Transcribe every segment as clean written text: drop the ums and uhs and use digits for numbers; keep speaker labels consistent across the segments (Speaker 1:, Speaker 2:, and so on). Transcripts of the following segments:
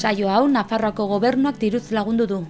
Speaker 1: Saio hau Nafarroako gobernuak diruz lagundu du.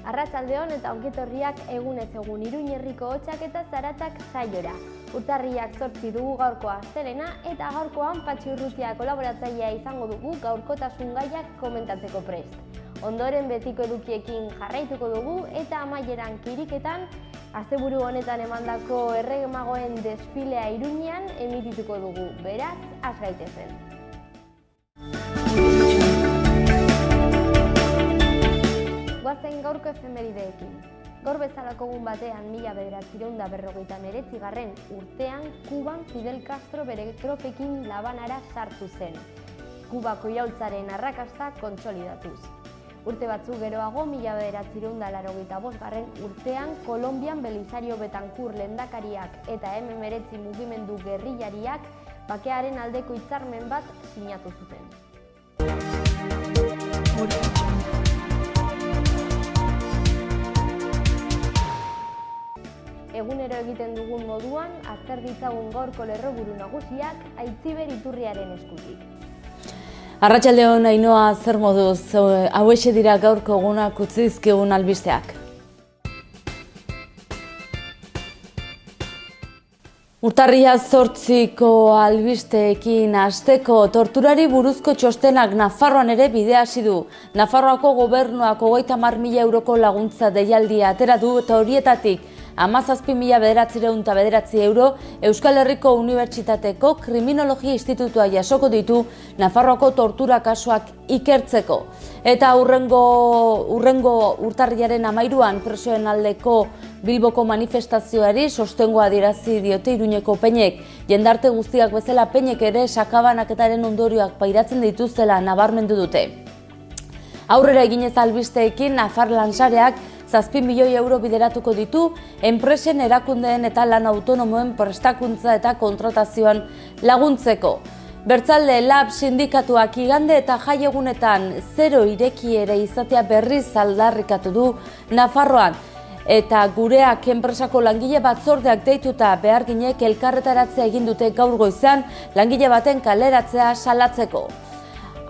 Speaker 2: Arratsaldeon eta ongitorriak egunez egun Iruin herriko hotsak eta zaratak saiora. Urtarriak 8 dugu gaurko astelena eta gaurkoan Patxi Urrutia kolaboratzailea izango dugu gaurkotasun gaiak komentatzeko prest. Ondoren betiko edukiekin jarraituko dugu eta amaieran kiriketan asteburu honetan emandako errege-magoen desfilea Iruinean emitituko dugu. Beraz, has gaitezen. Goazen gaurko efemerideekin. Gaur bezalako egun batean 1959 urtean Kuban Fidel Castro bere tropekin Labanara sartu zen. Kubako iraultzaren arrakasta kontsolidatuz. Urte batzuk geroago 1985 urtean Kolonbian Belisario Betancourt lehendakariak eta M-19 mugimendu gerrillariak bakearen aldeko hitzarmen bat sinatu zuten. Egunero egiten dugun moduan, azter ditzagun gaurko lerroburu nagusiak Aitziber Iturriaren eskutik.
Speaker 1: Arratsaldeon Ainhoa, zer moduz? Hauexe dira gaurko egunak utzi dizkigun albisteak. Urtarria 8ko albisteekin hasteko torturari buruzko txostenak Nafarroan ere bidea hasi du. Nafarroako gobernuak 30.000 euroko laguntza deialdia atera du eta horietatik 17.909 euro Euskal Herriko Unibertsitateko Kriminologia Institutua jasoko ditu Nafarroako tortura kasuak ikertzeko. Eta urrengo urtarriaren 13an presoen aldeko Bilboko manifestazioari sostengoa adierazi diote Iruñeko peinek. Jendarte guztiak bezala peinek ere sakabanaketaren ondorioak pairatzen dituztela nabarmendu dute. Aurrera eginez albisteekin Nafar Lansareak 7 milioi euro bideratuko ditu enpresen, erakundeen eta lan autonomoen prestakuntza eta kontratazioan laguntzeko. Bertzalde Lab sindikatuak igande eta jaiegunetan 0 irekiera izatea berriz aldarrikatu du Nafarroan. Eta gureak enpresako langile batzordeak deituta beharginek elkarretaratzea egin dute gaur goizean langile baten kaleratzea salatzeko.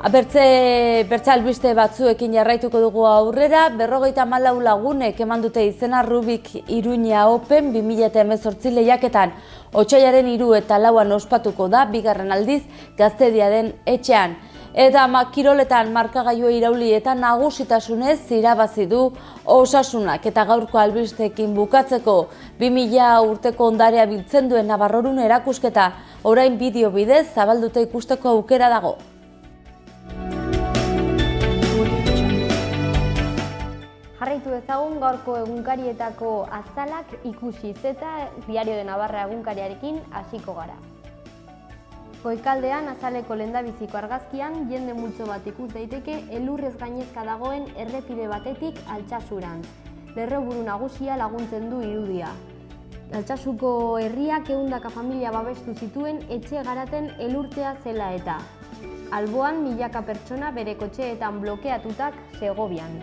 Speaker 1: Bertze albiste batzuekin jarraituko dugu aurrera, 54 lagunek eman dute izena Rubik Iruña Open 2018 lehiaketan. Otsailaren 3 eta 4an ospatuko da, bigarren aldiz Gaztediaren etxean. Eta kiroletan markagailua irauli eta nagusitasunez irabazi du Osasunak. Eta gaurko albisteekin bukatzeko 2000 urteko ondarea biltzen duen Navarrorun erakusketa orain bideo bidez zabalduta ikusteko aukera dago.
Speaker 2: Jarraitu ezagun gaurko egunkarietako azalak ikusiz eta Diario de Navarra egunkariarekin hasiko gara. Goikaldean azaleko lehendabiziko argazkian jende multzo bat ikus daiteke elurrez gainezka dagoen errepide batetik Altsasurantz. Lerroburu nagusia laguntzen du irudia. Altsasuko herriak 100 familia babestu zituen etxe garaten elurtea zela eta. Alboan milaka pertsona bere kotxeetan blokeatutak Segovian.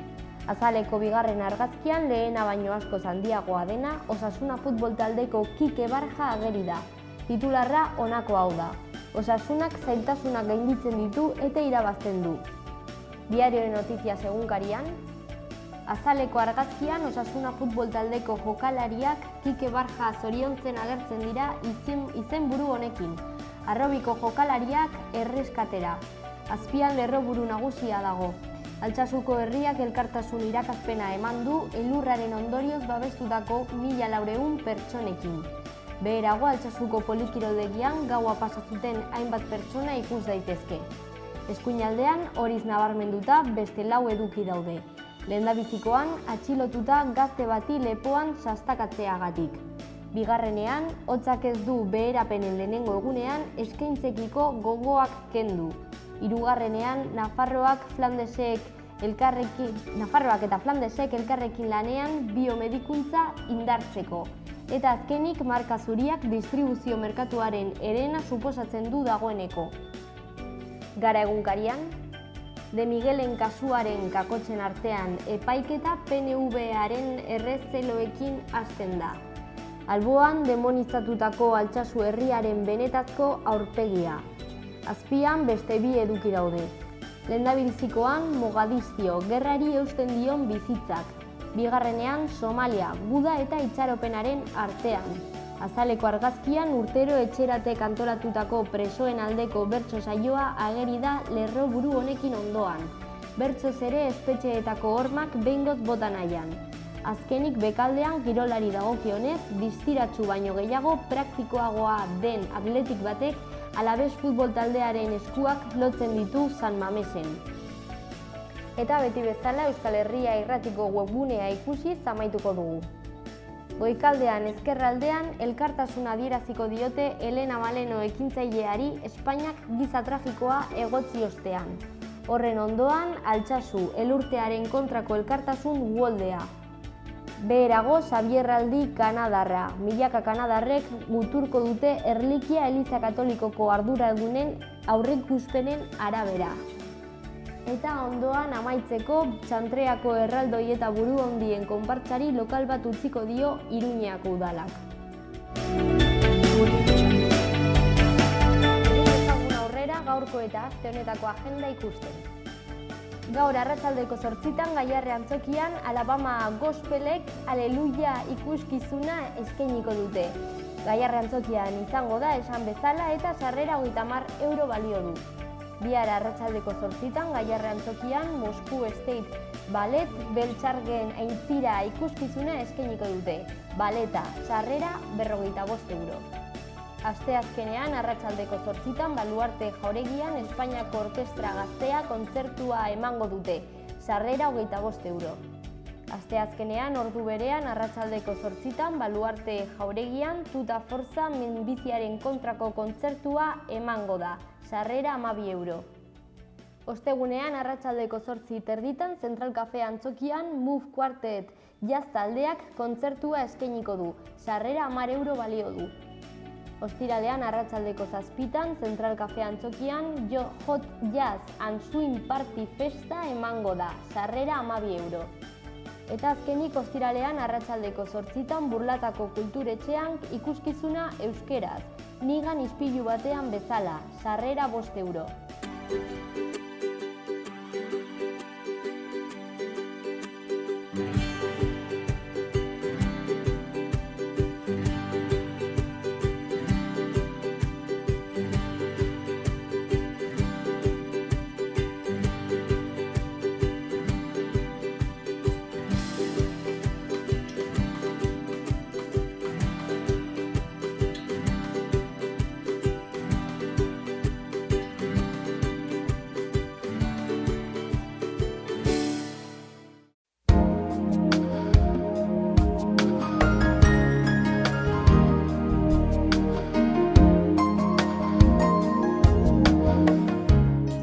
Speaker 2: Azaleko bigarren argazkian lehena baino askoz handiagoa dena Osasuna futbol taldeko Kike Barja ageri da. Titularra honako hau da. Osasunak zailtasunak gainditzen ditu eta irabazten du. Diario de Noticias egunkarian, azaleko argazkian Osasuna futbol taldeko jokalariak Kike Barja zoriontzen agertzen dira izenburu honekin. Arrobiko jokalariak erreskatera. Azpian lerroburu nagusia dago. Altsasuko herriak elkartasun irakazpena eman du elurraren ondorioz babestutako 1400 pertsonekin. Beherago Altsasuko polikiroldegian gaua pasatzuten hainbat pertsona ikus daitezke. Eskuinaldean horiz nabarmenduta beste 4 eduki daude. Lehendabizikoan atxilotuta gazte bati lepoan sastakatzeagatik. Bigarrenean, hotzak ez du beherapenen lehenengo egunean eskaintzekiko gogoak kendu. Hirugarrenean, Nafarroak eta Flandesek elkarrekin lanean biomedikuntza indartzeko. Eta azkenik marka zuriak distribuzio merkatuaren herena suposatzen du dagoeneko. Gara egunkarian, De Miguelen kasuaren kakotzen artean epaiketa PNV-aren errezeloekin hasten da. Alboan demonizatutako Altsasu herriaren benetazko aurpegia. Azpian beste bi eduki daude. Lehendabizikoan Mogadizio, gerrari eusten dion bizitzak. Bigarrenean Somalia, guda eta itxaropenaren artean. Azaleko argazkian urtero etxeratek antolatutako presoen aldeko bertso saioa ageri da lerroburu honekin ondoan. Bertsoz ere espetxeetako hormak behingoz bota nahian. Azkenik bekaldean kirolari dagokionez, distiratsu baino gehiago praktikoagoa den atletik batek Alavés futbol taldearen eskuak lotzen ditu San Mamesen. Eta beti bezala Euskal Herria Irratiko webgunea ikusiz amaituko dugu. Goikaldean ezkerraldean elkartasuna adieraziko diote Elena Maleno ekintzaileari Espainiak giza trafikoa egotzi ostean. Horren ondoan, Altsasu elurtearen kontrako elkartasun uholdea. Beherago Xabierraldi Kanadarra. Milaka kanadarrek guturko dute Erlikia Eliza Katolikoko arduradunen aurreikuspenen arabera. Eta ondoan amaitzeko Txantreako erraldoi eta buru hondien konpartsari lokal bat utziko dio Iruñeako udalak. Ezagun aurrera gaurko eta aste honetako agenda ikusten. Gaur arratsaldeko 8 Gaiarre antzokian Alabama Gospelek Aleluia ikuskizuna eskainiko dute. Gaiarre antzokian izango da esan bezala eta sarrera 30 euro balio du. Bihar arratsaldeko 8 Gaiarre antzokian Mosku State Ballet Beltxargen aintzira ikuskizuna eskainiko dute. Baleta, sarrera 45 euro. Asteazkenean arratsaldeko 8 Baluarte Jauregian Espainiako Orkestra Gaztea kontzertua emango dute. Sarrera 25 euro. Asteazkenean ordu berean arratsaldeko 8 Baluarte Jauregian Tuta Forza minbiziaren kontrako kontzertua emango da. Sarrera 12 euro. Ostegunean arratsaldeko 8:30 Zentral Cafe antzokian Move Quartet jazz taldeak kontzertua eskainiko du. Sarrera 10 euro balio du. Ostiralean arratsaldeko 7 Zentral Cafe antzokian Hot Jazz and Swing Party Festa emango da. Sarrera 12 euro. Eta azkenik ostiralean arratsaldeko 8 Burlatako kulturetxean ikuskizuna euskeraz. Nigan ispilu batean bezala. Sarrera 5 euro.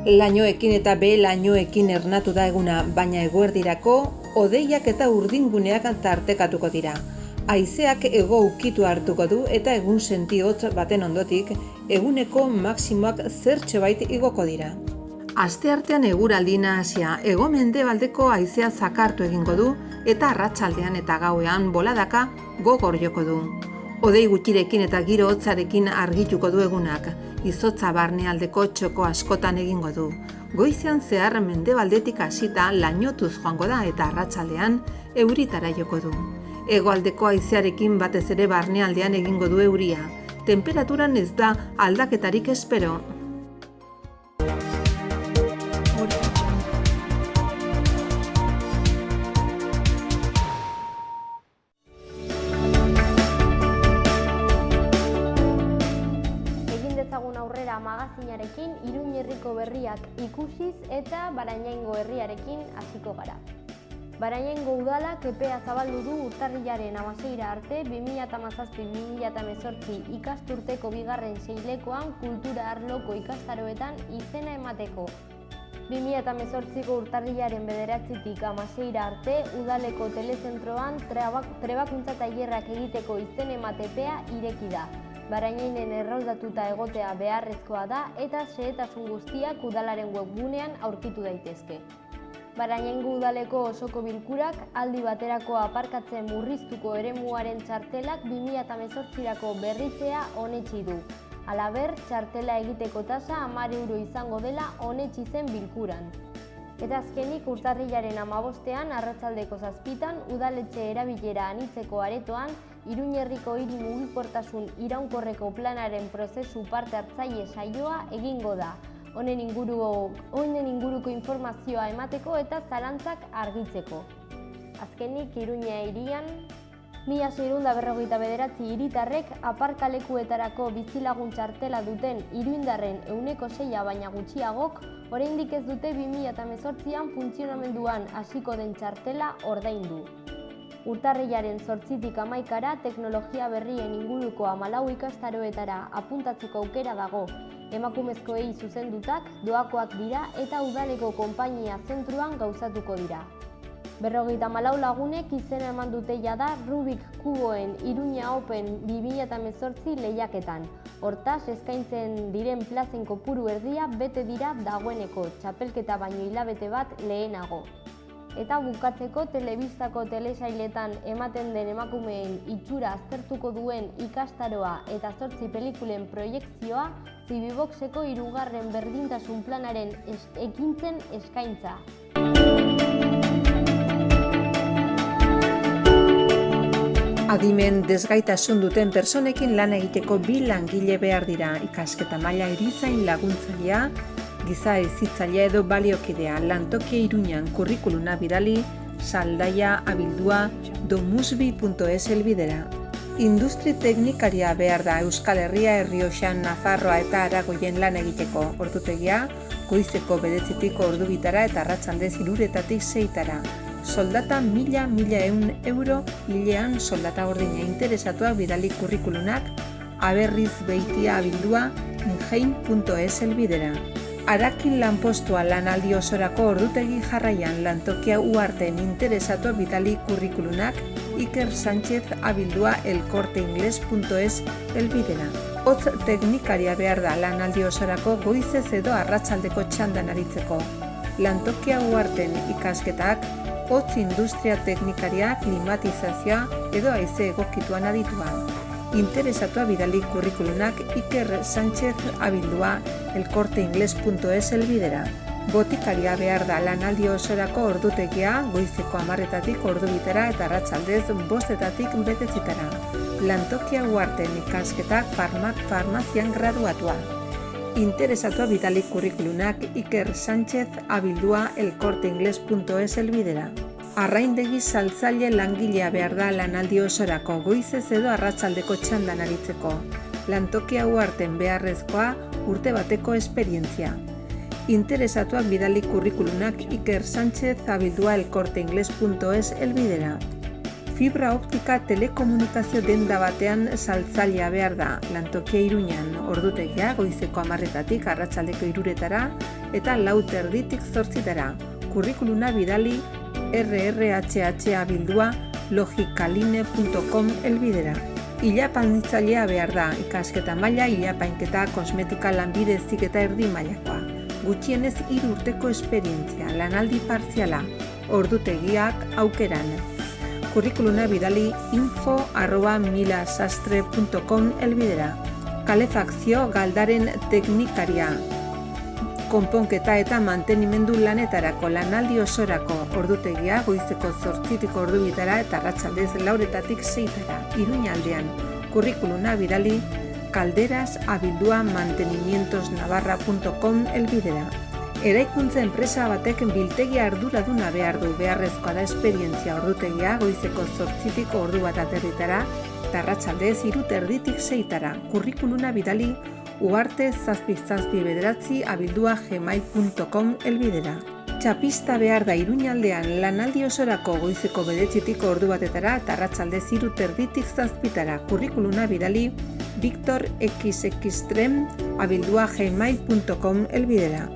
Speaker 3: Lainoekin eta behe-lainoekin ernatu da eguna, baina eguerdirako hodeiak eta urdinguneak tartekatuko dira. Haizeak hego ukitu hartuko du eta egun senti hotz baten ondotik eguneko maximoak zertxobait igoko dira. Asteartean eguraldi nahasia, hego-mendebaldeko haizea zakartu egingo du eta arratsaldean eta gauean boladaka gogor joko du. Hodei gutxirekin eta giro hotzarekin argituko du egunak. Izotza barnealdeko txoko askotan egingo du. Goizean zehar mendebaldetik hasita lainotuz joango da eta arratsaldean euritara joko du. Hegoaldeko haizearekin batez ere barnealdean egingo du euria. Temperaturan ez da aldaketarik espero.
Speaker 2: Magazinarekin Iruñ herriko berriak ikusiz eta Barañaingo herriarekin hasiko gara. Barañaingo udalak epea zabaldu du urtarrilaren 16 arte 2017-2018 ikasturteko bigarren seilekoan kultura arloko ikastaroetan izena emateko. 2018ko urtarrilaren 9tik 16 arte udaleko telezentroan trebakuntza tailerrak egiteko izen ematepea ireki da. Barainainen erroldatuta egotea beharrezkoa da eta xehetasun guztiak udalaren webgunean aurkitu daitezke. Barainaingo udaleko osoko bilkurak aldi baterako aparkatzen murriztuko eremuaren txartelak 2018rako berritzea onetsi du. Halaber, txartela egiteko tasa 10 euro izango dela onetsi zen bilkuran. Eta azkenik urtarrilaren 15ean arratsaldeko 7 udaletxe erabilera anitzeko aretoan Iruñerriko hiri mugikortasun iraunkorreko planaren prozesu parte hartzaile saioa egingo da. Honen inguruko informazioa emateko eta zalantzak argitzeko. Azkenik Iruña hirian 1659 hiritarrek aparkalekuetarako bizilagun txartela duten iruindarren 6% baina gutxiagok oraindik ez dute 2018an funtzionamenduan hasiko den txartela ordaindu. Urtarrilaren 8tik 11ra teknologia berrien inguruko 14 ikastaroetara apuntatzeko aukera dago. Emakumezkoei zuzendutak, doakoak dira eta udaleko konpainia zentruan gauzatuko dira. 54 lagunek izena eman dute jada Rubik Kuboen Iruña Open 2018 lehiaketan. Hortaz, eskaintzen diren plazen kopuru erdia bete dira dagoeneko, txapelketa baino hilabete bat lehenago. Eta bukatzeko telebistako telesailetan ematen den emakumeen itxura aztertuko duen ikastaroa eta 8 pelikulen proiekzioa Zibiboxeko 3. berdintasun planaren ekintzen eskaintza.
Speaker 3: Adimen desgaitasun duten personekin lan egiteko 2 langile behar dira, ikasketa maila erizain laguntzailea, giza hezitzailea edo baliokidea, lantokia Iruñan kurrikuluna bidali, saldaia abildua domusbi.es helbidera. Industri teknikaria behar da Euskal Herria, Errioxan, Nafarroa eta Aragoien lan egiteko. Ordutegia, goizeko 9tik ordu bitara eta arratsaldez 3etatik 6tara. Soldata 1.100 euro hilean soldata ordina. Interesatuak bidali kurrikulunak aberriz beitia abildua ingein.es helbidera. Arakin lanpostua lanaldi osorako ordutegi jarraian lantokia Uharten interesatua bidali kurrikulunak Iker Sánchez abildua elkorteingles.es helbidera. Hotz teknikaria behar da lanaldi osorako goizez edo arratsaldeko txandan aritzeko. Lantokia Uharten ikasketak, hotz industria teknikaria, klimatizazioa edo haize egokituan aditua. Interesatua bidali kurrikulunak Iker Sánchez abildua elkorteingles.es helbidera. Botikaria behar da lanaldi osorako ordutegia goizeko 10etatik ordu bitara eta arratsaldez 5etatik 9etara. Lantokia Uharten ikasketak farmazian graduatua. Interesatua bidali kurrikulunak Iker Sánchez abildua elkorteingles.es helbidera. Arraindegi saltzaile langilea behar da lanaldi osorako goizez edo arratsaldeko txandan aritzeko. Lantokia Uharten beharrezkoa urte bateko esperientzia. Interesatuak bidali kurrikulunak Iker Sánchez abildua elkorteingles.es helbidera. Fibra optika telekomunikazio denda batean saltzailea behar da lantokia Iruñan, ordutegia goizeko 10etatik arratsaldeko 3etara eta 4:30tik 8etara. Kurrikuluna bidali rrhh abildua logikaline.com helbidera. Ilapaintzailea behar da, ikasketa maila, ilapainketa, kosmetika, lanbide heziketa erdi mailakoa. Gutxienez 3 urteko esperientzia, lanaldi partziala, ordutegiak aukeran. Kurrikuluna bidali info@milasastre.com helbidera. Kalefakzio galdaren teknikaria, konponketa eta mantenimendu lanetarako lanaldi osorako ordutegia goizeko 8tik ordu bitara eta arratsaldez 4etatik 6etara. Iruñaldean. Kurrikuluna bidali calderas abildua mantenimientosnavarra.com helbidera. Eraikuntza enpresa batek biltegi arduraduna behar du, beharrezkoa da esperientzia ordutegia goizeko 8tik ordu bat aterritara eta arratsaldez 3:30tik 6etara. Kurrikuluna bidali uharte777 abildua gmail.com helbidera. Txapista behar da Iruñaldean lanaldi osorako goizeko 9tik ordu batetara eta arratsaldez 3:30tik 7etara. Kurrikuluna bidali Victor XXtrem abildua gmail.com helbidera.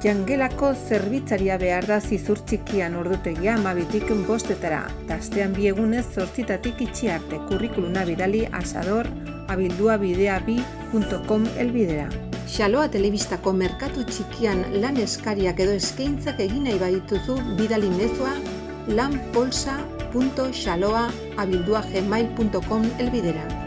Speaker 3: Jangelako zerbitzaria behar da Zizur txikian ordutegia 12tik 5etara, eta astean 2 egunez 8etatik itxi arte. Kurrikuluna bidali asador abildua-bidea2.com elbidera. Xaloa telebistako merkatu txikian lan eskariak edo eskaintzak egin nahi badituzu bidali mezua lanpolsa.xaloa@gmail.com elbidera.